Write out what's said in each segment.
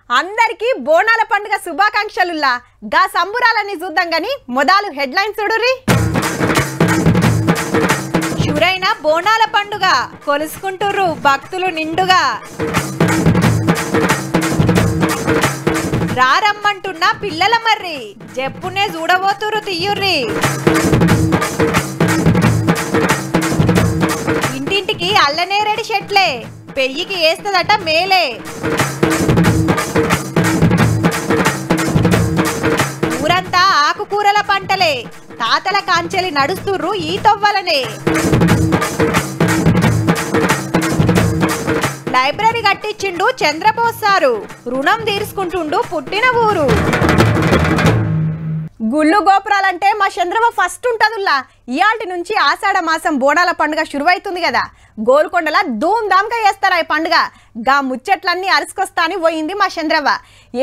అందరికీ బోనాల పండుగ శుభాకాంక్షలుల్లా గా సంబురాలని చూద్దాం గాని మొదలు హెడ్లైన్స్ చూడురి. శురైన బోనాల పండుగ కొలుసుకుంటుర్రు భక్తులు నిండుగా. రారమ్మంటున్న పిల్లల మర్రి జప్పునే చూడబోతురు తీయుర్రి. ఇంటింటికి అల్లనేరేడి చెట్లే పెయ్యికి వేస్తదట మేలే. ఊరంతా ఆకుకూరల పంటలే తాతల కాంచెలి నడుస్తుర్రు ఈ తవ్వలనే. లైబ్రరీ కట్టించిండు చంద్రబోస్ సారు రుణం తీర్చుకుంటుండు పుట్టిన ఊరు. గుళ్ళు గోపురాలంటే మా చంద్రబాబు ఫస్ట్ ఉంటదుల్లా. ఇయాల్టి నుంచి ఆషాఢ మాసం బోనాల పండుగ శురువైతుంది కదా. గోల్కొండల ధూమ్ధామ్గా చేస్తారా ఈ పండుగ. గా ముచ్చట్లన్నీ అరుసుకొస్తా అని పోయింది మా చంద్రవ్వ.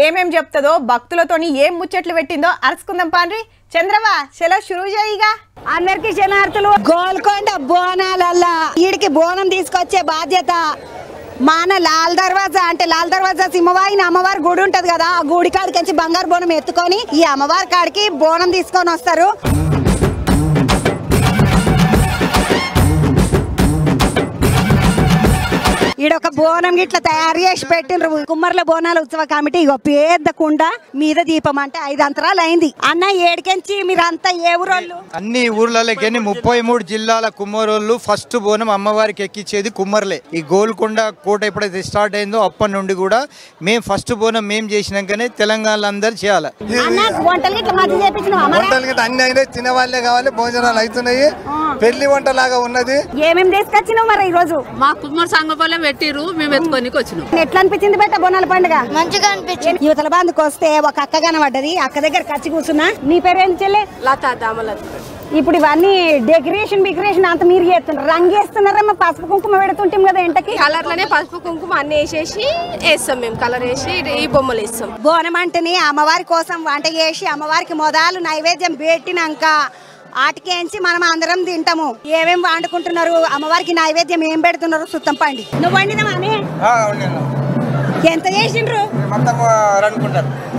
ఏమేం చెప్తుందో భక్తులతోని ఏం ముచ్చట్లు పెట్టిందో అరుసుకుందాం పాండ్రి. చంద్రవ్వ సెలవు షురువు చేయిగా. అందరికి శనార్థులు. గోల్కొండ బోనాలల్లా ఈడికి బోనం తీసుకొచ్చే బాధ్యత మన లాల్ దర్వాజా అంటే లాల్ దర్వాజా సింహవాహిని అమ్మవారి గుడి ఉంటది కదా. ఆ గుడి కాడికి బంగారు బోనం ఎత్తుకొని ఈ అమ్మవారి కాడికి బోనం తీసుకొని వస్తారు. ఈడొక బోనం గిట్లా తయారు చేసి పెట్టిండ్రు కుమ్మర్ల బోనాల ఉత్సవ కమిటీ. ఇగో పెద్ద కుండ మీద దీపం అంటే 5 అంతరాలు అయింది. అన్న ఏడికెంచి మీరంతా ఏ ఊరోళ్ళు? అన్ని ఊర్లకి 33 జిల్లాల కుమ్మరోళ్ళు ఫస్ట్ బోనం అమ్మవారికి ఎక్కించేది కుమ్మర్లే. ఈ గోల్కొండ కోట ఎప్పుడైతే స్టార్ట్ అయిందో అప్పటి నుండి కూడా మేము ఫస్ట్ బోనం మేము చేసినాకనే తెలంగాణలో అందరు చేయాలి. వంటలు గిట్లా మంచి వంటలు గిట్లా అన్ని అయినాయి. తినవాళ్ళే కావాలి, భోజనాలు అవుతున్నాయి. పెళ్లి వంట లాగా ఉన్నది. ఏమేమి తీసుకొచ్చినావు మరి ఈ రోజు? మా కుమ్మర్ సంగపల్లె పెట్టిరు, మేము ఎత్తుకొని వచ్చినాం. ఎట్లా అనిపించింది బయట బోనాల పండుగ? మంచిగా అనిపించింది. యువతల బంధుకు వస్తే ఒక అక్క కనబడ్డది. అక్క దగ్గర కచ్చి కూర్చున్నా. నీ పేరేం చెల్లె? లతా దామలత. ఇప్పుడు ఇవన్నీ డెకరేషన్ అంత మీరు చేస్తున్నారు. రంగు వేస్తున్నారమ్మా. పసుపు కుంకుమ పెడుతుంటాం కదా ఇంటకి. కలర్ లోనే పసుపు కుంకుమ అన్ని వేసేసి వేస్తాం మేము. కలర్ వేసి ఈ బొమ్మలు వేస్తాం. బోనం అంటేనే అమ్మవారి కోసం వంట చేసి అమ్మవారికి మొదలు నైవేద్యం పెట్టినాక ఆటికేంచి మనం అందరం తింటాము. ఏమేమి వండుకుంటున్నారు, అమ్మవారికి నైవేద్యం ఏం పెడుతున్నారు సుత్తం పండి. నువ్వు వండినవానే? ఎంత చేసిండ్రు?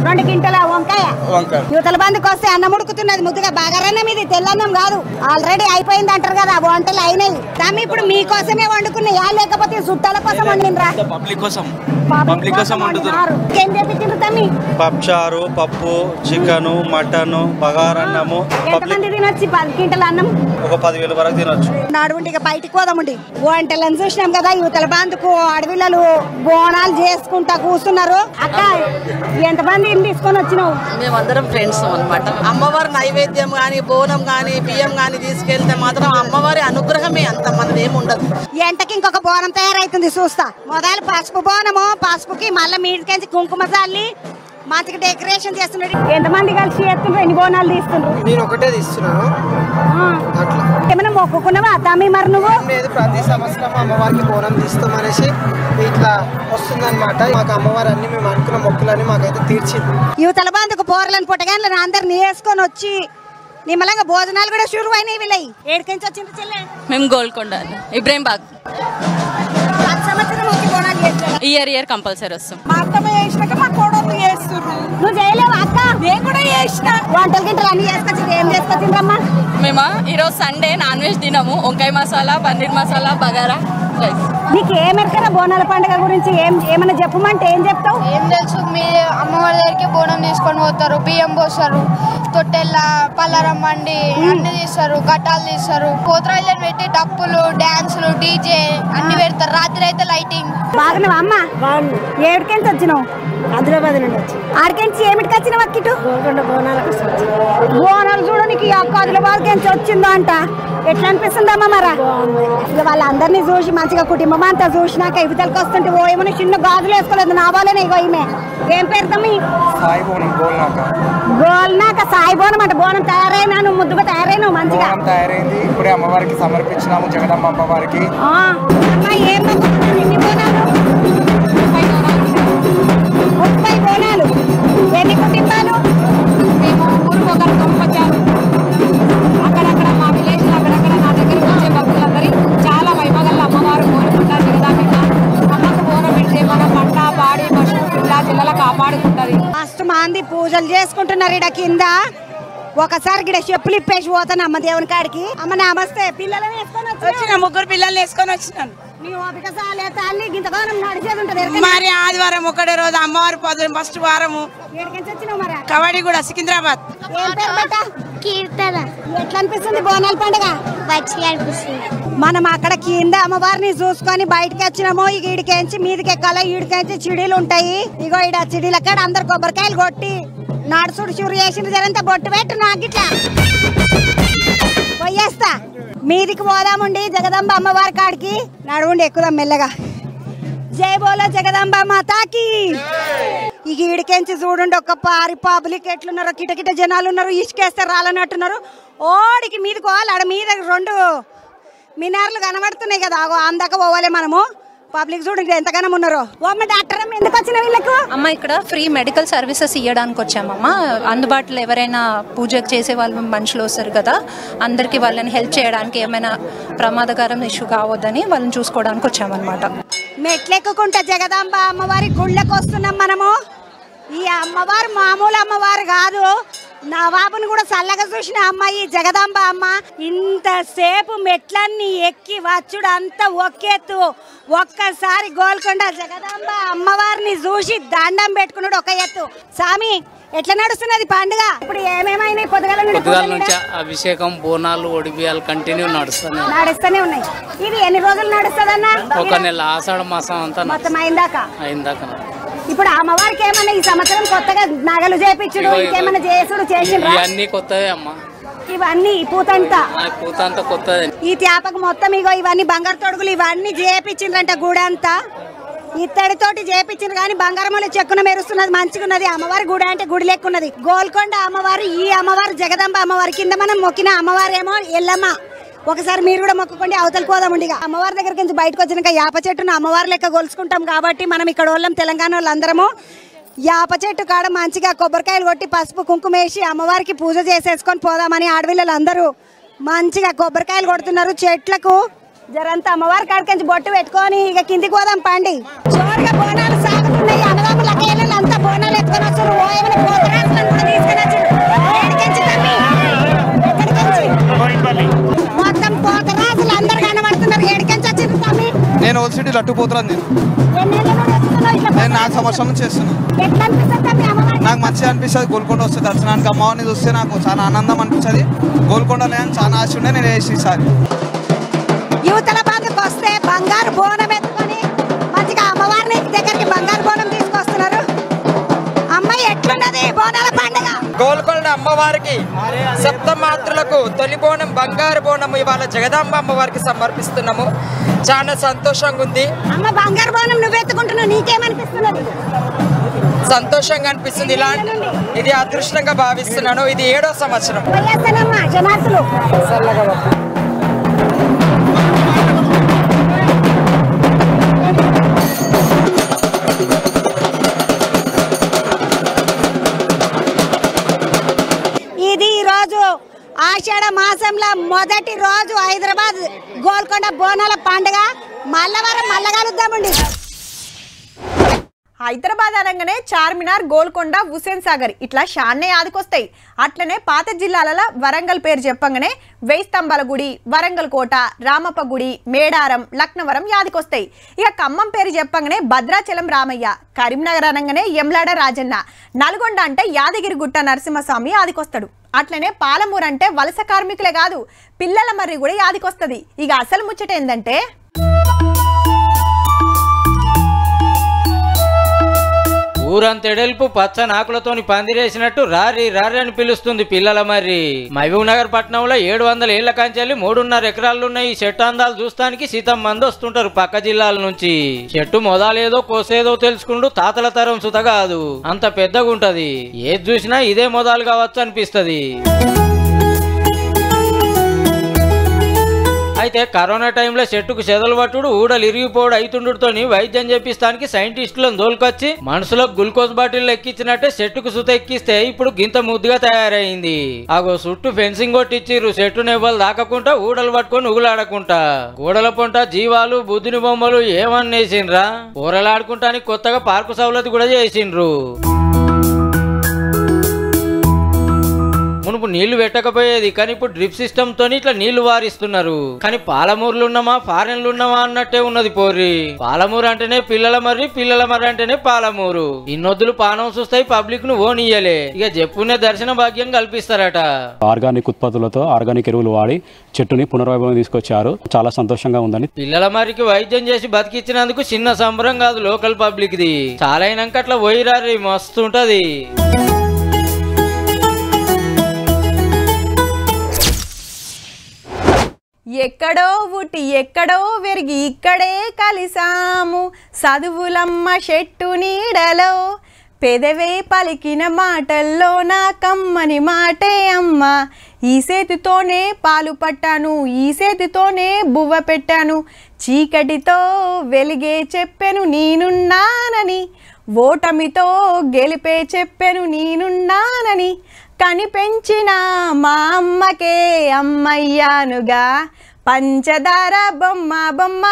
2 కింటల వంకాయ. యువతల బంధుకు వస్తే అన్నం ఉడుకుతున్నది ముద్దుగా. బాగారన్నం ఇది, తెల్లన్నం కాదు. ఆల్రెడీ అయిపోయింది అంటారు కదా, వంటలు అయినాయి. తమ్మి ఇప్పుడు మీకోసమే వండుకున్నాయా లేకపోతే చుట్టాల కోసం వండినరా? పబ్లిక్ కోసం వండుతున్నారు. ఏం చేపించిండ్రు తమ్మి? పప్పుచారు, పప్పు, చికెన్, మటన్, బగారన్నము. ఎంతమంది తినొచ్చు 10 కింటల అన్నం? ఒక 10,000 వరకు తినొచ్చు. నడువుండి ఇక బయటికి పోదామండి. వంటలను చూసినాం కదా. యువతల బంధుకు అడవిలలో బోనాలు చేసుకుంటా కూర్చున్నారు. అక్క ఎంతమంది తీసుకొని వచ్చినావు? మేమందరం ఫ్రెండ్స్ అనమాట. అమ్మవారి నైవేద్యం గాని బోనం గాని బియ్యం గాని తీసుకెళ్తే మాత్రం అమ్మవారి అనుగ్రహమే, అంత మనది ఏమి ఉండదు. ఎంటకి ఇంకొక బోనం తయారైతుంది చూస్తా. మొదలు పసుపు బోనము, పసుపుకి మళ్ళీ మీదికెంచి కుంకుమ చల్లి మంచిగా డెకరేషన్ చేస్తున్నాడు. ఎంతమంది కలిసి చేస్తుండ్రు? ఎన్ని బోనాలు తీస్తుండ్రు? నేను ఒకటే తీస్తున్నాను. ఏమైనా మొక్కుకున్నావా తమ్మి మరి నువ్వు? ప్రతి సంవత్సరం అమ్మవారికి బోనం తీస్తామనేసి ఇట్లా వస్తుందన్నమాట. మాకు అమ్మవారు అన్ని మేము అనుకున్న మొక్కులని మాకైతే తీర్చింది. యువతల బంధుకు బోర్లను పుట్టగానే అందరిని వేసుకొని వచ్చి నిమ్మలంగా భోజనాలు కూడా షురు అయినాయి. వీళ్ళయి ఏడికించి వచ్చింది చెల్లె? మేము గోల్కొండ ఇబ్రాహింబాగ్. ఇయర్ కంపల్సరీ వస్తాం. మా అత్తమ్మ చేసినాక మా కోడలు చేస్తున్నారు. నువ్వు చేయలేవు అక్క? నేను కూడా చేసిన. వంటలు గింటలు అన్ని చేసుకొచ్చింది. ఏం చేసుకొచ్చిండ్రమ్మా? మేము ఈరోజు సండే నాన్ వెజ్ తినము. వంకాయ మసాలా, పన్నీర్ మసాలా, బగారా రైస్. నీకు ఏమెరకరా బోనాల పండుగ గురించి? ఏమన్నా చెప్పమంటే ఏం చెప్తావు? ఏం తెలుసు, మీ అమ్మవారి దగ్గరికి బోనం తీసుకొని పోతారు, బియ్యం పోస్తారు, తొట్టెల్ల పల్లారం వండి అన్ని తీస్తారు, గట్టాలు తీస్తారు, పోతరాయిలను పెట్టి డప్పులు, డాన్సులు, డీజే అన్ని పెడతారు. రాత్రి అయితే లైటింగ్. బాగున్నావా అమ్మ? ఏడికెంచి వచ్చినావు? ఆదిలాబాద్ నుండి వచ్చి. ఆడికెంచి ఏమిటికి వచ్చినావు అక్కిటు? బోనాలు చూడడానికి ఆదిలాబాద్ నుంచి వచ్చిందో అంట. ఎట్లా అనిపిస్తుందమ్మా మరి? ఇక వాళ్ళందరినీ చూసి మంచిగా కుటుంబం అంతా చూసినాక ఇవతలకి వస్తుంటే ఓ ఏమైనా చిన్న గాజులు వేసుకోలేదు నా వాళ్ళనే. ఇగో ఈమె ఏం పేరు తమ్మి? గోల్నాక సాయి బోనం అంటే. బోనం తయారైనా నువ్వు? ముద్దుగా తయారైనావు? మంచిగా తయారైంది. ఇప్పుడే అమ్మవారికి సమర్పించినాము, జగదమ్మ అమ్మవారికి. ఏం ఎన్ని బోనాలు? 30 బోనాలు. ఎన్ని కుటుంబాలు? మేము ఊరికి ఒకరు పంపించారు. అక్కడక్కడ మా విలేజ్ అక్కడక్కడ నా దగ్గరకు వచ్చే భక్తులందరి చాలా వైభగల్ల అమ్మవారు కోరుకుంటారు. జగదాంబిక అమ్మకు బోనం పెడితే మన పంట, పాడి, పశువు, పిల్ల, జిల్లల కాపాడు. మంది పూజలు చేసుకుంటున్నారు ఇడ కింద. ఒకసారి గిడ చెప్పులు ఇప్పేసి పోతాను అమ్మ దేవుని కాడికి. అమ్మ నమస్తే. పిల్లలని వేసుకొని వచ్చిన 3 పిల్లల్ని వేసుకొని వచ్చినాను. మరి ఆదివారం ఒకటే రోజు అమ్మవారి ఫస్ట్ వారము కబడ్డీ కూడా సికింద్రాబాద్. ఎట్లా అనిపిస్తుంది బోనాల పండుగ? మంచిగా అనిపిస్తుంది. మనం అక్కడ కింద అమ్మవారిని చూసుకొని బయటకి వచ్చినాము. ఇక ఈడికేంచి మీదికి ఎక్కాల. ఈడికేంచి చిడీలు ఉంటాయి. ఇగో ఈడ చిడీలు అక్కడ అందరు కొబ్బరికాయలు కొట్టి నడుచుడు చూరు చేసిన జరంతా బొట్టు పెట్టు. నాకు ఇట్లా పోయేస్తా. మీదికి పోదాముండి జగదంబ అమ్మవారి కాడికి. నడువుండి ఎక్కుదాం మెల్లగా. జై బోలో జగదంబ మాతాకి. ఇక ఈడికెంచి చూడండి ఒక పారి పబ్లిక్ ఎట్లున్నారో. కిటకిట జనాలు ఉన్నారు. ఇసుకేస్తే రాలనట్టున్నారు. ఓడికి మీదకి పోవాలి. ఆడ మీద 2 మినార్లు కనబడుతున్నాయి కదా. అందాక పోవాలి మనము. పబ్లిక్ చూడండి ఎంతగానో ఉన్నారో. డాక్టర్ ఎందుకు వచ్చిన వీళ్ళకు? అమ్మ ఇక్కడ ఫ్రీ మెడికల్ సర్వీసెస్ ఇవ్వడానికి వచ్చామమ్మ. అందుబాటులో ఎవరైనా పూజ చేసే వాళ్ళు మనుషులు వస్తారు కదా, అందరికి వాళ్ళని హెల్ప్ చేయడానికి, ఏమైనా ప్రమాదకరం ఇష్యూ కావద్దని వాళ్ళని చూసుకోవడానికి వచ్చామన్నమాట. మెట్లెక్కుకుంటా జగదాంబ అమ్మవారి గుళ్ళకి వస్తున్నాం మనము. ఈ అమ్మవారు మామూలు అమ్మవారు కాదు. నవాబుని కూడా చల్లగా చూసిన అమ్మాయి జగదాంబ అమ్మ. ఇంతసేపు మెట్లన్నీ ఎక్కి వచ్చుడు అంతా ఒక్కెత్తు. ఒక్కసారి గోల్కొండ జగదాంబ అమ్మవారిని చూసి దండం పెట్టుకున్నాడు ఒక ఎత్తు. స్వామి ఎట్లా నడుస్తున్నది పండుగ? ఇప్పుడు ఏమేమైనా పొద్దుగాల నుంచి అభిషేకం, బోనాలు, ఒడిబియాలు కంటిన్యూ నడుస్తూనే ఉన్నాయి. ఇది ఎన్ని రోజులు నడుస్తుందన్న? 1 నెల. ఆషాఢ మాసం అంతా మొత్తం అయిందాక. ఇప్పుడు అమ్మవారికి ఏమన్నా ఈ సంవత్సరం కొత్తగా నగలు చేపించుడు ఇంకేమన్నా చేసుడు చేసిండ్రా? ఇవన్నీ కొత్తదే అమ్మ. ఇవన్నీ పూతంతా కొత్తదే. ఈ త్యాపకు మొత్తం ఇగో ఇవన్నీ బంగారు తొడుగులు ఇవన్నీ చేపించిండ్రంట. గుడంతా ఇత్తడితోటి చేపించిండ్రు కానీ బంగారం చెక్కున మెరుస్తున్నది. మంచిగా ఉన్నది. అమ్మవారి గుడి అంటే గుడి లెక్కున్నది. గోల్కొండ అమ్మవారు. ఈ అమ్మవారు జగదంబ అమ్మవారి. కింద మనం మొక్కిన అమ్మవారేమో ఎల్లమ్మ. ఒకసారి మీరు కూడా మొక్కుకోండి. అవతలకి పోదామండి. ఇక అమ్మవారి దగ్గరికి నుంచి బయటకు వచ్చినాక యాప చెట్టును అమ్మవారి లెక్క కొలుసుకుంటాం కాబట్టి మనం ఇక్కడ వాళ్ళం తెలంగాణ వాళ్ళందరము యాప చెట్టు కాడ మంచిగా కొబ్బరికాయలు కొట్టి పసుపు కుంకుమ వేసి అమ్మవారికి పూజ చేసేసుకొని పోదామని ఆడవిల్లలు అందరూ మంచిగా కొబ్బరికాయలు కొడుతున్నారు చెట్లకు. జరంతా అమ్మవారి కాడికి బొట్టు పెట్టుకొని ఇక కిందికి పోదాం పండి. జోరుగా బోనాలు సాగుతున్నాయి. అన్నదమ్ముల కేళ్ళలు అంతా బోనాలు ఎత్తుకొని వచ్చారు. మొత్తం పోతరాజులు అందరు కనబడుతున్నారు. ఏడికెంచి వచ్చింది తమ్మి? నేను ఓల్డ్ సిటీ లట్టు పోతున్నాను. నేను 4 సంవత్సరాల నుంచి చేస్తున్నాను. నాకు మంచిగా అనిపిస్తుంది. గోల్కొండ వస్తే దర్శనానికి అమ్మవారిని చూస్తే నాకు చాలా ఆనందం అనిపిస్తుంది. గోల్కొండలో చాలా ఆశ ఉండే నేను వేసి ఈసారి యువతల బాధకు వస్తే బంగారు బోనం ఎత్తుకొని మంచిగా అమ్మవారిని దగ్గరికి బంగారు బోనం తీసుకొస్తున్నారు. అమ్మాయి ఎట్లున్నది బోనాల పండుగ? గోల్కొండ అమ్మవారికి సప్తమాతృలకు తొలి బోనం బంగారు బోనం ఇవాళ జగదాంబ అమ్మవారికి సమర్పిస్తున్నాము. చాలా సంతోషంగా ఉంది. అమ్మ బంగారు బోనం నువ్వు ఎత్తుకుంటున్నావు, నీకేమనిపిస్తున్నది? సంతోషంగా అనిపిస్తుంది. ఇది అదృష్టంగా భావిస్తున్నాను. ఇది 7వ సంవత్సరం. ఇది ఈ రోజు ఆషాఢ మాసంలో మొదటి రోజు హైదరాబాద్ గోల్కొండ బోనాల పండుగ. మల్లవారం మల్ల కలుద్దామండి. హైదరాబాద్ అనగానే చార్మినార్, గోల్కొండ, హుసేన్ సాగర్ ఇట్లా షాన్నే యాదికొస్తాయి. అట్లనే పాత జిల్లాలలో వరంగల్ పేరు చెప్పంగానే 1000 స్తంభాల గుడి, వరంగల్ కోట, రామప్ప గుడి, మేడారం, లక్నవరం యాదికొస్తాయి. ఇక ఖమ్మం పేరు చెప్పంగానే భద్రాచలం రామయ్య, కరీంనగర్ అనగానే యమ్లాడ రాజన్న, నల్గొండ అంటే యాదగిరి గుట్ట నరసింహస్వామి యాదికొస్తాడు. అట్లనే పాలమూరు అంటే వలస కార్మికులే కాదు పిల్లల మర్రి కూడా యాదికొస్తుంది. ఇక అసలు ముచ్చట ఏందంటే ఊరంతెడల్పు పచ్చని ఆకులతోని పందిరేసినట్టు రారి రారి అని పిలుస్తుంది పిల్లల మర్రి. మహబూబ్ నగర్ పట్టణంలో 700 ఏళ్ల కంచెల్లి 3.5 ఎకరాలున్న ఈ చెట్టు అందాలు చూస్తానికి సీతం మంది వస్తుంటారు పక్క జిల్లాల నుంచి. చెట్టు మొదలేదో కోసేదో తెలుసుకుంటూ తాతల తరం సుత కాదు, అంత పెద్దగా ఉంటది. ఏది చూసినా ఇదే మొదలు కావచ్చు అనిపిస్తది. అయితే కరోనా టైంలో చెట్టుకు చెదలు పట్టుడు, ఊడలు ఇరిగిపోవడం అయితుండటంతో వైద్యం చేపిస్తానికి సైంటిస్టులను దోలుకొచ్చి మనసులో గ్లూకోజ్ బాటిల్ ఎక్కించినట్టే చెట్టుకు సుత ఎక్కిస్తే ఇప్పుడు గింత ముద్దుగా తయారైంది. ఆగో చుట్టూ ఫెన్సింగ్ కొట్టిచ్చిర్రు చెట్టు నెవ్వలు దాకకుండా, ఊడలు పట్టుకొని ఉగులాడకుండా. గోడల పొంట జీవాలు, బుద్ధుని బొమ్మలు ఏమన్నేసిండ్రా. ఊరలాడుకుంటానికి కొత్తగా పార్కు సౌలతి కూడా చేసిండ్రు. మునుపు నీళ్లు పెట్టకపోయేది, కానీ ఇప్పుడు డ్రిప్ సిస్టమ్ తోని ఇట్లా నీళ్లు వారిస్తున్నారు. కానీ పాలమూరులు ఉన్నామా ఫారెన్లు ఉన్నామా అన్నట్టే ఉన్నది పోర్రి. పాలమూరు అంటేనే పిల్లల మర్రి, పిల్లల మర్రి అంటేనే పాలమూరు. ఇన్నొద్దులు పానం చూస్తాయి, పబ్లిక్ ను ఓనియ్యలే. ఇక చెప్పునే దర్శన భాగ్యం కల్పిస్తారట. ఆర్గానిక్ ఉత్పత్తులతో ఆర్గానిక్ ఎరువులు వాడి చెట్టుని పునర్వైభవం తీసుకొచ్చారు. చాలా సంతోషంగా ఉందని. పిల్లల మరికి వైద్యం చేసి బతికిచ్చినందుకు చిన్న సంబరం కాదు లోకల్ పబ్లిక్ ది. చాలా అయినాక అట్లా పోయిరారి మస్తు ఉంటది. ఎక్కడో పుట్టి ఎక్కడో పెరిగి ఇక్కడే కలిసాము చదువులమ్మ చెట్టు నీడలో పెదవే పలికిన మాటల్లో నా కమ్మని మాటే అమ్మ. ఈ చేతితోనే పాలు పట్టాను, ఈ చేతితోనే బువ్వ పెట్టాను, చీకటితో వెలిగే చెప్పెను నేనున్నానని, ఓటమితో గెలిపే చెప్పెను నేనున్నానని, కని పెంచిన మా అమ్మకే అమ్మయ్యానుగా, పంచదార బొమ్మ బొమ్మ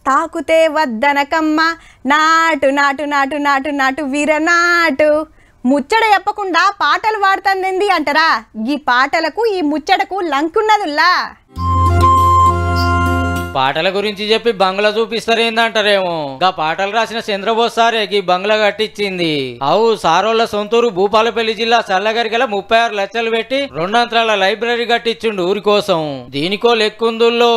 తాకుతే వద్దనకమ్మ, నాటు నాటు నాటు నాటు నాటు వీరనాటు. ముచ్చట చెప్పకుండా పాటలు పాడుతుందేంది అంటారా? ఈ పాటలకు ఈ ముచ్చటకు లంకున్నదుల్లా. పాటల గురించి చెప్పి బంగ్లా చూపిస్తారేందంటారేమో. గా పాటలు రాసిన చంద్రబోస్ సారే ఈ బంగ్లా కట్టించింది. అవు సారోళ్ళ సొంతూరు భూపాలపల్లి జిల్లా చల్లగరికెల 36 లక్షలు పెట్టి 2 అంతరాల లైబ్రరీ కట్టించిండు ఊరి కోసం. దీనికో లెక్కుందుల్లో.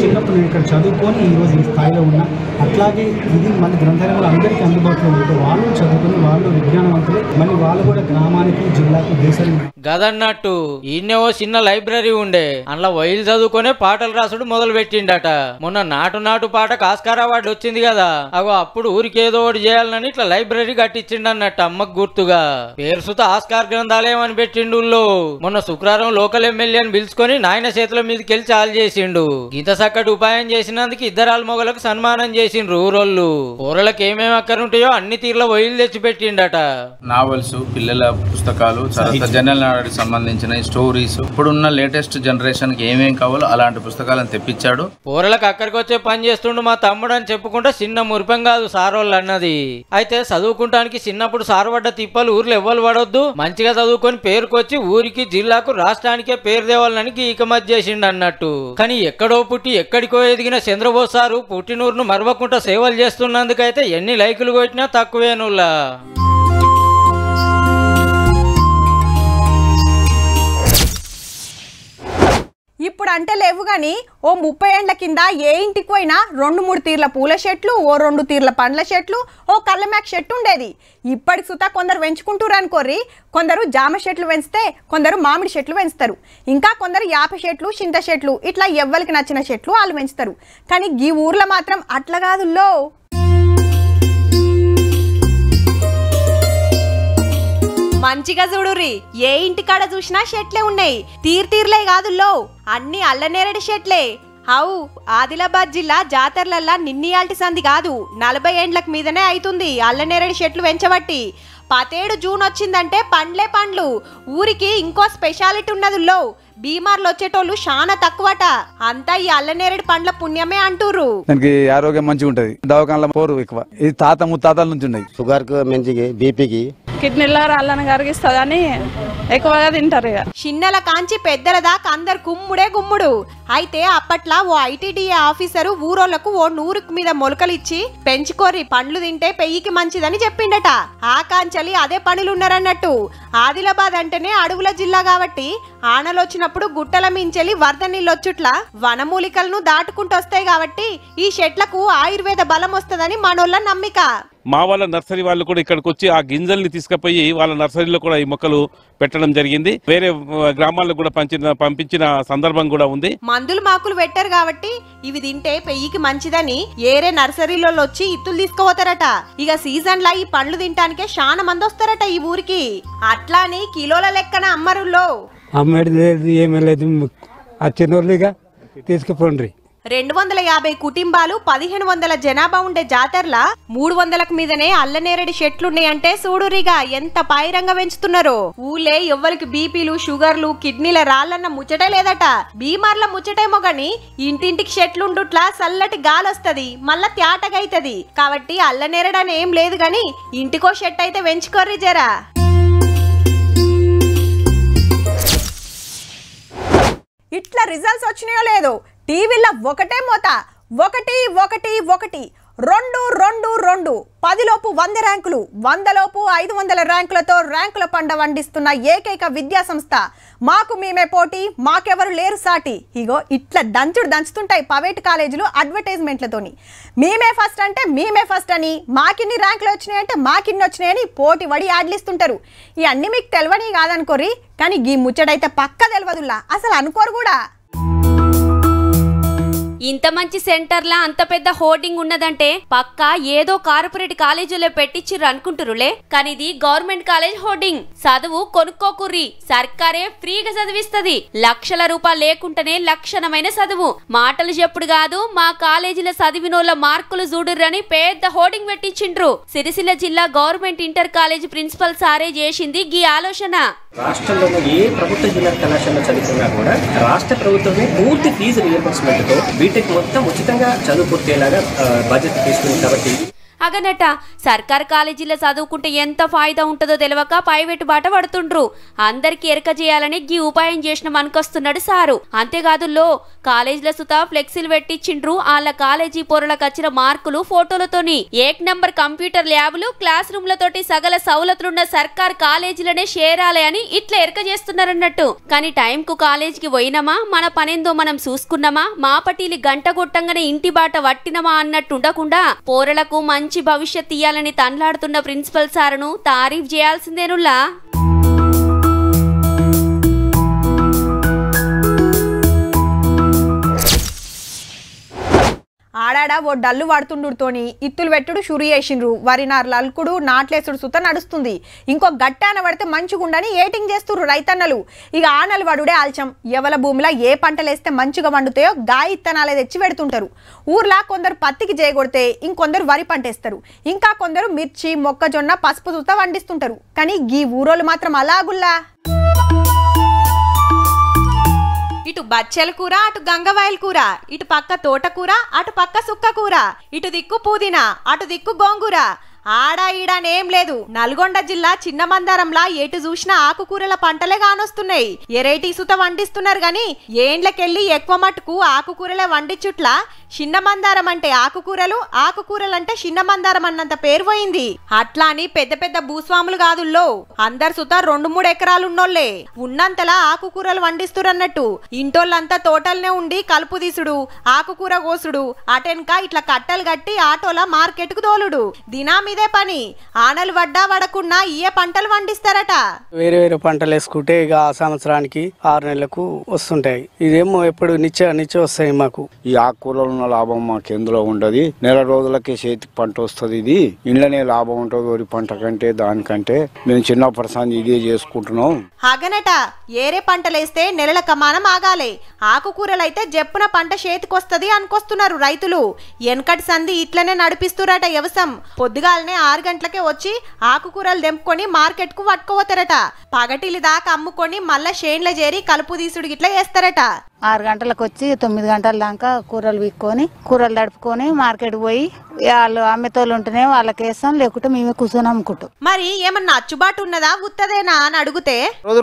చిన్నప్పుడు నేను ఇక్కడ చదువుకొని ఈ రోజు ఈ స్థాయిలో ఉన్నా. అట్లాగే ఇది మన గ్రంథాలయంలో అందరికీ అందుబాటులో ఉంటే వాళ్ళు చదువుకొని వాళ్ళు విజ్ఞానవంతులే, మళ్ళీ వాళ్ళు కూడా గ్రామానికి జిల్లాకు దేశానికి గదన్నట్టు ఈయనే ఓ చిన్న లైబ్రరీ ఉండే. అందులో వైలు చదువుకునే పాటలు రాసుడు మొదలు పెట్టిండట. మొన్న నాటు నాటు పాటకు ఆస్కార్ అవార్డు వచ్చింది కదా, అగో అప్పుడు ఊరికేదో ఒకటి చేయాలని ఇట్లా లైబ్రరీ కట్టించిండు అన్నట్టు అమ్మకు గుర్తుగా. పేరు సుత ఆస్కార్ గ్రంథాలయం అని పెట్టిండు. మొన్న శుక్రవారం లోకల్ ఎమ్మెల్యేని పిలుచుకొని నాయన చేతుల మీదకెళ్ళి చాలు చేసిండు. ఇంత చక్కటి ఉపాయం చేసినందుకు ఇద్దరాల మొగలకు సన్మానం చేసిండ్రు ఊరోళ్ళు. ఊరలకు ఏమేమి అక్కరుంటాయో అన్ని తీర్ల వైలు తెచ్చి పెట్టిండట. నావెల్స్, పిల్లల పుస్తకాలు, జనరల్ నాలెడ్జ్ సంబంధించిన స్టోరీస్, ఇప్పుడున్న లేటెస్ట్ జనరేషన్ కి ఏమేం కావాలో అలాంటి పుస్తకాలను తెప్పించాడు. ఊరలకు అక్కడికి వచ్చే పని చేస్తుండు మా తమ్ముడు అని చెప్పుకుంటే చిన్న మురిపం కాదు సారోళ్ళు అన్నది. అయితే చదువుకుంటానికి చిన్నప్పుడు సారు పడ్డ తిప్పలు ఊర్లో ఎవ్వరు పడొద్దు, మంచిగా చదువుకొని పేరుకొచ్చి ఊరికి జిల్లాకు రాష్ట్రానికే పేరు తేవాలని ఇకమత్ చేసిండు అన్నట్టు. కానీ ఎక్కడో పుట్టి ఎక్కడికో ఎదిగిన చంద్రబోస్ సారు పుట్టినూరును మరవకుండా సేవలు చేస్తున్నందుకైతే ఎన్ని లైకులు కొట్టినా తక్కువేనులా. ఇప్పుడు అంటే లేవు గాని ఓ 30 ఏళ్ల కింద ఏ ఇంటికి పోయినా 2-3 తీర్ల పూల చెట్లు, ఓ 2 తీర్ల పండ్ల చెట్లు, ఓ కళ్ళమ్యాక్ చెట్టు ఉండేది. ఇప్పటికి సుతా కొందరు పెంచుకుంటారు అనుకోర్రి. కొందరు జామ చెట్లు పెంచితే కొందరు మామిడి చెట్లు పెంచుతారు, ఇంకా కొందరు యాప చెట్లు, చింత చెట్లు, ఇట్లా ఎవ్వరికి నచ్చిన చెట్లు వాళ్ళు పెంచుతారు. కానీ ఈ ఊర్లో మాత్రం అట్లా కాదుల్లో. మంచిగా చూడుర్రి, ఏ ఇంటికాడ చూసినా చెట్లే ఉన్నాయి. తీర్లే కాదుల్లో, అన్ని అల్లనేరేడు చెట్లే. అవు ఆదిలాబాద్ జిల్లా జాతరలల్లా నిన్నియాల్టి సంది కాదు, 40 ఏండ్లకు మీదనే అవుతుంది అల్లనేరేడు చెట్లు పెంచబట్టి. 17 జూన్ వచ్చిందంటే పండ్లే పండ్లు. ఊరికి ఇంకో స్పెషాలిటీ ఉన్నదుల్లో, బీమార్లు వచ్చేటోళ్ళు చాలా తక్కువట. అంతా ఈ అల్లనేరేడు పండ్ల పుణ్యమే అంటూరు. దానికి ఆరోగ్యం మంచిగా ఉంటది, దవాఖానలో పోరు ఎక్కువ. ఇది తాత ముత్తాతల నుంచి ఉన్నాయి. షుగర్ కు, మంచికి, బీపీకి, కిడ్నీలో రాళ్ళను కరిగిస్తుందని ఎక్కువగా తింటారు. చిన్నల కాంచి పెద్దల దాకా అందరు కుమ్ముడే గుమ్ముడు. అయితే అప్పట్లో ఓ ఐటీడీఏ ఆఫీసరు ఊరోళ్లకు ఓ 100 మీద మొలకలు ఇచ్చి పెంచుకోర్రి, పండ్లు తింటే పెయ్యికి మంచిదని చెప్పిండట. ఆ కాంచలి అదే పనులున్నారన్నట్టు. ఆదిలాబాద్ అంటేనే అడవుల జిల్లా కాబట్టి ఆనలొచ్చినప్పుడు గుట్టల మించెలి వరద నీళ్ళొచ్చుట్ల వనమూలికలను దాటుకుంటూ వస్తాయి కాబట్టి ఈ చెట్లకు ఆయుర్వేద బలం వస్తుందని మనోళ్ళ నమ్మిక. మా వాళ్ళ నర్సరీ వాళ్ళు కూడా ఇక్కడికి వచ్చి ఆ గింజల్ని తీసుకుపోయి వాళ్ళ నర్సరీలో కూడా ఈ మొక్కలు పెట్టడం జరిగింది. వేరే గ్రామాలకు కూడా పంపించిన సందర్భం కూడా ఉంది. మందులు మాకులు పెట్టారు కాబట్టి ఇవి తింటే పెయ్యికి మంచిదని ఏరే నర్సరీలో వచ్చి ఇత్తులు తీసుకుపోతారట. ఇక సీజన్ లా ఈ పండ్లు తినటానికే చాలా మంది వస్తారట ఈ ఊరికి. అట్లాని కిలోల లెక్కన అమ్మరుల్లో. అమ్మేది ఏమీ లేదు, వచ్చినోళ్ళుగా తీసుకుపోండి. 250 కుటుంబాలు, 1500 జనాభా ఉండే జాతరల 300కు మీదనే అల్లనేరేడు చెట్లున్నాయంటే చూడురిగా ఎంత పాయిరంగా పెంచుతున్నారో. ఊళ్ళే ఎవ్వరికి బీపీలు, షుగర్లు, కిడ్నీల రాళ్ళన్న ముచ్చటే లేదట. బీమార్ల ముచ్చటేమో గాని ఇంటింటికి చెట్లుండుట్లా చల్లటి గాలొస్తది, మళ్ళా త్యాటగైతది. కాబట్టి అల్లనేరేడని ఏం లేదు గాని ఇంటికో చెట్టు అయితే పెంచుకోర్రి జరా. ఇట్లా రిజల్ట్స్ వచ్చినాయో లేదో టీవీలో ఒకటే మోత 1 1 1 2 2 2 10 లోపు 100 ర్యాంకులు 100 లోపు 500 ర్యాంకులతో ర్యాంకుల పండ వండిస్తున్న ఏకైక విద్యా సంస్థ మాకు మేమే పోటీ మాకెవరు లేరు సాటి. ఇగో ఇట్లా దంచుతుంటాయి ప్రైవేట్ కాలేజీలు అడ్వర్టైజ్మెంట్లతోని. మేమే ఫస్ట్ అంటే మేమే ఫస్ట్ అని, మాకిన్ని ర్యాంకులు వచ్చినాయంటే మాకిన్ని వచ్చినాయని పోటీ వడి యాడ్లిస్తుంటారు. ఇవన్నీ మీకు తెలియని కాదనుకోరి, కానీ ఈ ముచ్చటైతే పక్క తెలియదులా, అసలు అనుకోరు కూడా. ఇంత మంచి సెంటర్లా అంత పెద్ద హోర్డింగ్ ఉన్నదంటే పక్కా ఏదో కార్పొరేట్ కాలేజీలో పెట్టించిర్రు అనుకుంటురులే, కానీ ఇది గవర్నమెంట్ కాలేజ్ హోర్డింగ్. చదువు కొనుక్కోకుర్రి, సర్కారే ఫ్రీగా చదివిస్తది. లక్షల రూపాయలు లేకుంటేనే లక్షణమైన చదువు. మాటలు చెప్పుడు కాదు, మా కాలేజీలో చదివినోళ్ళ మార్కులు చూడుర్రని పెద్ద హోర్డింగ్ పెట్టించిండ్రు. సిరిసిల్ల జిల్లా గవర్నమెంట్ ఇంటర్ కాలేజ్ ప్రిన్సిపల్ సారే చేసింది గీ ఆలోచన. రాష్ట్రంలో ఏ ప్రభుత్వ జూనియర్ కళాశాలలో చదువుకున్నా కూడా రాష్ట్ర ప్రభుత్వమే పూర్తి ఫీజు రియంబర్స్మెంట్ తో బీటెక్ మొత్తం ఉచితంగా చదువు పూర్తయ్యేలాగా బాధ్యత తీసుకుంది. కాబట్టి అగనట సర్కార్ కాలేజీలో చదువుకుంటే ఎంత ఫాయిదా ఉంటుందో తెలియక ప్రైవేటు బాట పడుతుండ్రు. అందరికి ఎరక చేయాలని గీ ఉపాయం చేసిన మనకొస్తున్నాడు సారు. అంతేకాదు కాలేజీల సుతా ఫ్లెక్సీలు పెట్టించిండ్రు. వాళ్ళ కాలేజీ పోరలకు వచ్చిన మార్కులు ఫోటోలతోని. 1 నంబర్ కంప్యూటర్ ల్యాబ్లు, క్లాస్ రూమ్లతోటి సగల సౌలతులున్న సర్కార్ కాలేజీలనే చేరాలి అని ఇట్లా ఎరక చేస్తున్నారన్నట్టు. కానీ టైంకు కాలేజీకి పోయినమా, మన పనేందో మనం చూసుకున్నామా, మా పటీలి గంట కొట్టంగానే ఇంటి బాట పట్టినమా అన్నట్టు ఉండకుండా పోరలకు మంచి భవిష్యత్ ఇయ్యాలని తన్లాడుతున్న ప్రిన్సిపల్ సార్ను తారీఫ్ చేయాల్సిందేనులా. ఆడాడ ఓ డల్లు వాడుతుండుతోని ఇత్తులు పెట్టుడు షురు చేసిండ్రు. వరి నార్లు అల్కుడు నాట్లేసుడు సుత నడుస్తుంది. ఇంకో గట్టాన పడితే మంచిగుండని ఏటింగ్ చేస్తుర్రు రైతన్నలు. ఇక ఆనలు వడుడే ఆల్చం. ఎవల భూమిలో ఏ పంటలేస్తే మంచిగా వండుతాయో గాయ ఇత్తనాలే తెచ్చి పెడుతుంటారు. ఊర్లా కొందరు పత్తికి చేయగొడితే ఇంకొందరు వరి పంటేస్తారు. ఇంకా కొందరు మిర్చి, మొక్కజొన్న, పసుపు సుత వండిస్తుంటారు. కానీ గీ ఊరోళ్ళు మాత్రం అలాగుల్లా. ఇటు బచ్చెల కూర, అటు గంగవాయల కూర, ఇటు పక్క తోటకూర, అటు పక్క సుక్క కూర, ఇటు దిక్కు పుదీనా, అటు దిక్కు గోంగూర. ఆడా ఈడానేం లేదు. నల్గొండ జిల్లా చిన్న మందారంలా ఎటు చూసినా ఆకుకూరల పంటలే కానొస్తున్నాయి. ఎరైటీ సుత వండిస్తున్నారు గాని ఏండ్లకెళ్ళి ఎక్కువ మట్టుకు ఆకుకూరలే వండిచుట్లా. చిన్న మందారం అంటే ఆకుకూరలు, ఆకుకూరలంటే చిన్న మందారం అన్నంత పేరు పోయింది. అట్లా అని పెద్ద పెద్ద భూస్వాములు కాదుల్లో, అందరు సుత 2-3 ఎకరాలు ఉన్నోళ్లే ఉన్నంతలా ఆకుకూరలు వండిస్తురన్నట్టు. ఇంటోళ్ళంతా తోటల్నే ఉండి కలుపు తీసుడు, ఆకుకూర కోసుడు, అటెన్క ఇట్లా కట్టలు కట్టి ఆటోల మార్కెట్ కు తోలుడు. దినా ఇదే పని. ఆనలు వడ్డా వడకున్నా ఇయే పంటలు వండిస్తారట. వేరే వేరే పంటలు వేసుకుంటే ఇక ఆ సంవత్సరానికి 6 నెలలకు వస్తుంటాయి. ఇదేమో ఎప్పుడు నిత్య వస్తాయి మాకు. ఈ ఆకుకూరలు ఉన్న లాభం మాకు ఎందులో ఉండదు. నెల రోజులకే చేతికి పంట వస్తుంది. ఇది ఇండ్లనే లాభం ఉంటుంది వరి పంట కంటే దానికంటే. మేము చిన్నప్పటి సంది ఇదే చేసుకుంటున్నాం. అగనట ఏరే పంటలేస్తే నెలల కమానం ఆగాలే. ఆకుకూరలైతే జప్పున పంట చేతికొస్తది అనుకొస్తున్నారు రైతులు. ఎనకటి సంది ఇట్లనే నడిపిస్తురట వ్యవసాయం. పొద్దుగాలనే 6 గంటలకే వచ్చి ఆకుకూరలు దెంపుకొని మార్కెట్ కు పట్టుకోవతారట. పగటిలి దాకా అమ్ముకొని మళ్ళా షేన్ల చేరి కలుపు తీసుడు గిట్లా వేస్తారట. 6 గంటలకు వచ్చి 9 గంటల దాకా కూరలు విక్కొని కూరలు తడుపుకొని మార్కెట్ పోయి వాళ్ళు అమ్మేతోళ్ళు ఉంటేనే వాళ్ళకి వేస్తాం, లేకుంటే మేమే కూర్చొని అమ్ముకుంటాం. మరి ఏమన్నా అచ్చుబాటు ఉన్నదా ఉత్తదేనా అని అడిగితే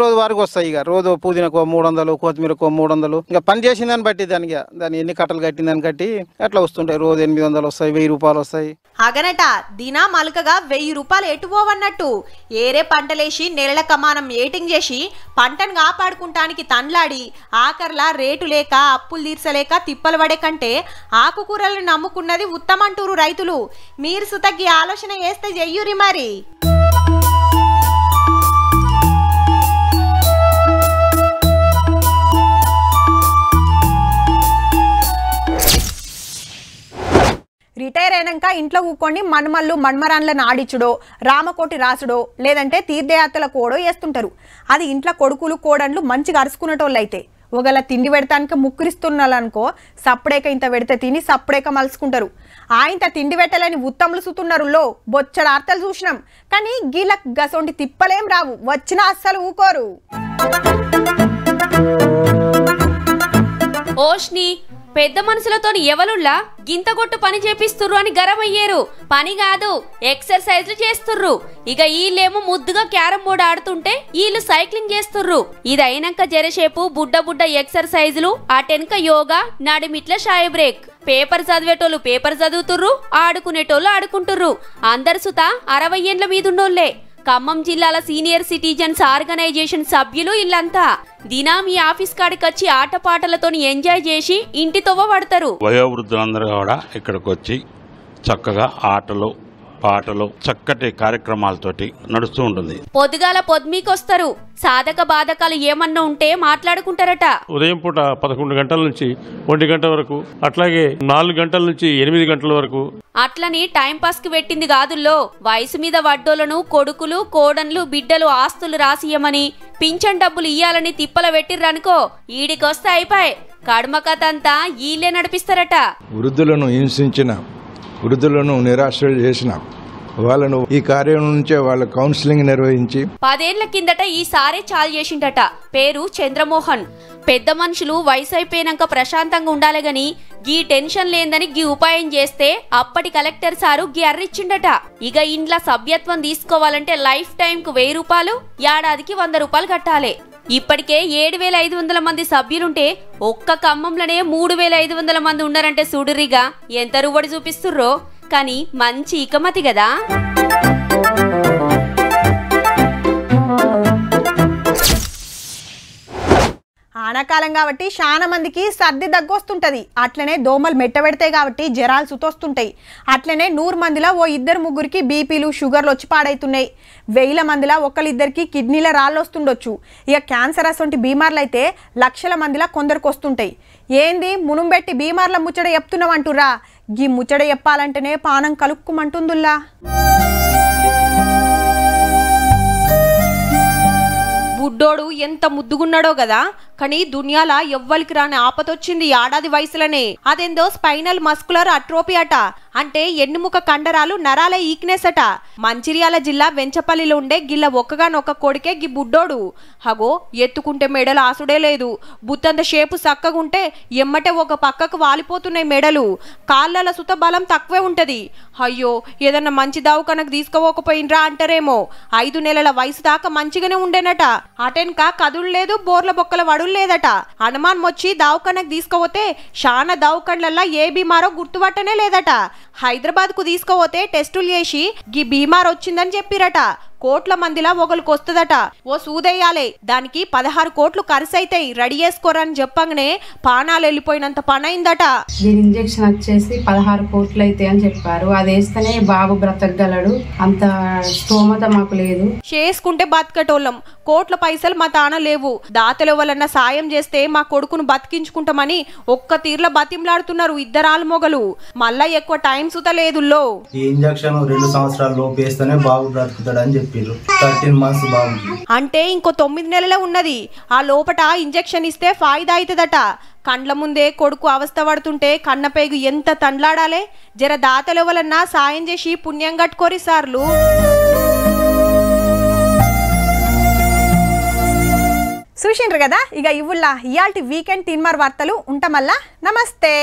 రోజు వరకు వస్తాయి. ఇక రోజు పుదీనకో 300, కొత్తిమీరకో 300. ఇంకా పని చేసిందని బట్టి దాన్ని ఎన్ని కట్టలు కట్టిందని కట్టి అట్లా వస్తుంటాయి. రోజు 800 వస్తాయి, 1000 రూపాయలు వస్తాయి. అగనట దినా మలుకగా 1000 రూపాయలు ఎటుపోవన్నట్టు. ఏరే పంటలేసి నెలల కమానం ఏటింగ్ చేసి పంటను కాపాడుకుంటానికి తన్లాడి ఆఖర్లా రేటు లేక అప్పులు తీర్చలేక తిప్పలు పడే కంటే ఆకుకూరలను నమ్ముకున్నది ఉత్తమంటూరు రైతులు. మీరు సుతగ్గి ఆలోచన చేస్తే చెయ్యురి మరి. రిటైర్ అయినాక ఇంట్లో కూకొని మన్మళ్ళు మన్మరాన్లను ఆడిచుడో, రామకోటి రాసుడో, లేదంటే తీర్థయాత్రల కోడో వేస్తుంటారు. అది ఇంట్లో కొడుకులు కోడన్లు మంచిగా అరుచుకునేటోళ్ళు అయితే. ఒకవేళ తిండి పెడతానికి ముక్కురిస్తున్నారనుకో, సప్పుడేక ఇంత పెడితే తిని సప్పుడేక మలుసుకుంటారు. ఇంత తిండి పెట్టలేని ఉత్తములు సుతున్నారు. బొచ్చడ అర్థాలు చూసినాం. కానీ గీల గసొంటి తిప్పలేం రావు. వచ్చినా అస్సలు ఊకోరు. ఓష్ని పెద్ద మనుషులతో ఎవలుల్లా గింతగొట్టు పని చేపిస్తుర్రు అని గరమయ్యేరు. పని కాదు, ఎక్సర్సైజ్లు చేస్తుర్రు. ఇక వీళ్ళేమో ముద్దుగా క్యారం బోర్డు ఆడుతుంటే వీళ్ళు సైక్లింగ్ చేస్తుర్రు. ఇది అయినాక జరసేపు బుడ్డ ఎక్సర్సైజులు, అటెనక యోగా, నడిమిట్ల షాయ బ్రేక్. పేపర్ చదివేటోళ్ళు పేపర్ చదువుతుర్రు, ఆడుకునేటోళ్ళు ఆడుకుంటుర్రు. అందరు సుత 60 ఏండ్ల మీదున్నోళ్లే. ఖమ్మం జిల్లాల సీనియర్ సిటిజన్స్ ఆర్గనైజేషన్ సభ్యులు ఇల్లంతా దినం ఈ ఆఫీస్ కాడికి వచ్చి ఆటపాటలతో ఎంజాయ్ చేసి ఇంటి తొవ్వ పడతారు. వయోవృద్ధులందరూ కూడా ఇక్కడికి వచ్చి చక్కగా ఆటలు పాటలు చక్కటి కార్యక్రమాలతోటి నడుస్తూ ఉంటుంది. పొద్దుగాల పొద్దుమీకొస్తారు. సాధక బాధకాలు ఏమన్నా ఉంటే మాట్లాడుకుంటారట. ఉదయం పూట 11 గంటల నుంచి 1 గంట వరకు, అట్లాగే 4 గంటల నుంచి 8 గంటల వరకు. అట్లని టైం పాస్ కి పెట్టింది కాదుల్లో. వయసు మీద వడ్డోలను కొడుకులు కోడన్లు బిడ్డలు ఆస్తులు రాసియమని పింఛన్ డబ్బులు ఇయ్యాలని తిప్పల పెట్టిర్రనుకో ఈడికొస్తే అయిపోయి కడుమ కథ అంతా ఈళ్ళే నడిపిస్తారట. వృద్ధులను హింసించిన, వృద్ధులను నిరాశ్రయం చేసిన వాళ్ళను ఈ కార్యం నుంచే వాళ్ళ కౌన్సిలింగ్ నిర్వహించి 10 ఏళ్ల కిందట ఈసారే చాలు చేసిండట. పేరు చంద్రమోహన్. పెద్ద మనుషులు వయసు అయిపోయినాక ప్రశాంతంగా ఉండాలి గాని గీ టెన్షన్ లేదని గీ ఉపాయం చేస్తే అప్పటి కలెక్టర్ సారు గీ అర్రిచ్చిండట. ఇక ఇంట్లో సభ్యత్వం తీసుకోవాలంటే లైఫ్ టైం కు 1000 రూపాయలు, ఏడాదికి 100 రూపాయలు కట్టాలి. ఇప్పటికే 7500 మంది సభ్యులుంటే ఒక్క ఖమ్మంలోనే 3500 మంది ఉన్నారంటే చూడురిగా ఎంత రువడి చూపిస్తుర్రో. కానీ మంచి ఇకమతి కదా. ఆనకాలం కాబట్టి చాలా మందికి సర్ది దగ్గొస్తుంటది. అట్లనే దోమలు మెట్టబెడతాయి కాబట్టి జరాలు సుతొస్తుంటాయి. అట్లనే 100 మందిలో ఓ 2-3కి బీపీలు షుగర్లు వచ్చి పాడైతున్నాయి. 1000 మందిలో 1-2కి కిడ్నీల రాళ్ళు వస్తుండొచ్చు. ఇక క్యాన్సర్ అసొంటి బీమార్లు అయితే లక్షల మందిలో కొందరికి వస్తుంటాయి. ఏంది మునుంబెట్టి బీమార్ల ముచ్చట చెప్తున్నామంటురా? గీ ముచ్చట చెప్పాలంటేనే పానం కలుక్కుమంటుందుల్లా. బుడ్డోడు ఎంత ముద్దుగున్నాడో కదా, కానీ దునియాల ఎవ్వరికి రాని ఆపతొచ్చింది ఏడాది వయసులనే. అదేందో స్పైనల్ మస్కులర్ అట్రోపీ అట. అంటే ఎన్నుముక కండరాలు నరాల ఈక్నెస్ అట. మంచిర్యాల జిల్లా వెంచపల్లిలో ఉండే గిల్ల ఒక్కగానొక్క కొడుకే గి బుడ్డోడు. హగో ఎత్తుకుంటే మెడలు ఆసుడే లేదు. బుత్తంత షేపు చక్కగుంటే ఎమ్మటే ఒక పక్కకు వాలిపోతున్నాయి మెడలు. కాళ్ళల సుత బలం తక్కువే ఉంటది. అయ్యో ఏదన్నా మంచి దవాఖానకు తీసుకోకపోయినరా అంటారేమో. 5 నెలల వయసు దాకా మంచిగానే ఉండేనట. అటెన్క కదులు లేదు, బోర్ల బొక్కల వడులు లేదట. అనుమానం వచ్చి దవాఖానకు తీసుకోపోతే శానా దవాఖానలల్లా ఏ బీమారో గుర్తుపట్టనే లేదట. హైదరాబాద్ కు తీసుకోపోతే టెస్టులు చేసి గీ బీమార్ వచ్చిందని చెప్పిరట. కోట్ల మందిలా ఒకరికి వస్తుందట. ఓ సూదయ్యాలే దానికి 16 కోట్లు ఖర్చు అవుతాయి, రెడీ చేసుకోరని చెప్పగానే పానాలు వెళ్ళిపోయినంత పని అయిందట. దీని ఇంజెక్షన్ వచ్చేసి 16 కోట్లు అయితే అని చెప్పారు. అది వేస్తేనే బాబు బ్రతకగలడు, అంత స్తోమత మాకు లేదు. చేసుకుంటే బతకటోళ్ళం, కోట్ల పైసలు మా తాన లేవు. దాతలు ఎవరన్నా సాయం చేస్తే మా కొడుకును బతికించుకుంటామని ఒక్క తీర్ల బతింలాడుతున్నారు 2 ఆల్మొగలు. మళ్ళా ఎక్కువ టైం సుత లేదుల్లో. ఈ ఇంజెక్షన్ 2 సంవత్సరాల లోపు వేస్తేనే బాబు బ్రతుకుతాడని చెప్పి 13 months బాబుకి. అంటే ఇంకో 9 నెలలే ఉన్నది. ఆ లోపట ఇంజెక్షన్ ఇస్తే ఫాయిదా అవుతుందట. కండ్ల ముందే కొడుకు అవస్థ పడుతుంటే కన్నపేగు ఎంత తండ్లాడాలే. జర దాతలు ఎవరన్నా సాయం చేసి పుణ్యం కట్టుకోరి సార్లు. చూసిండ్రు కదా, ఇక ఇవ్వుల్లా ఇయాల్టి వీకెండ్ తీన్మార్ వార్తలు ఉంటామల్లా. నమస్తే.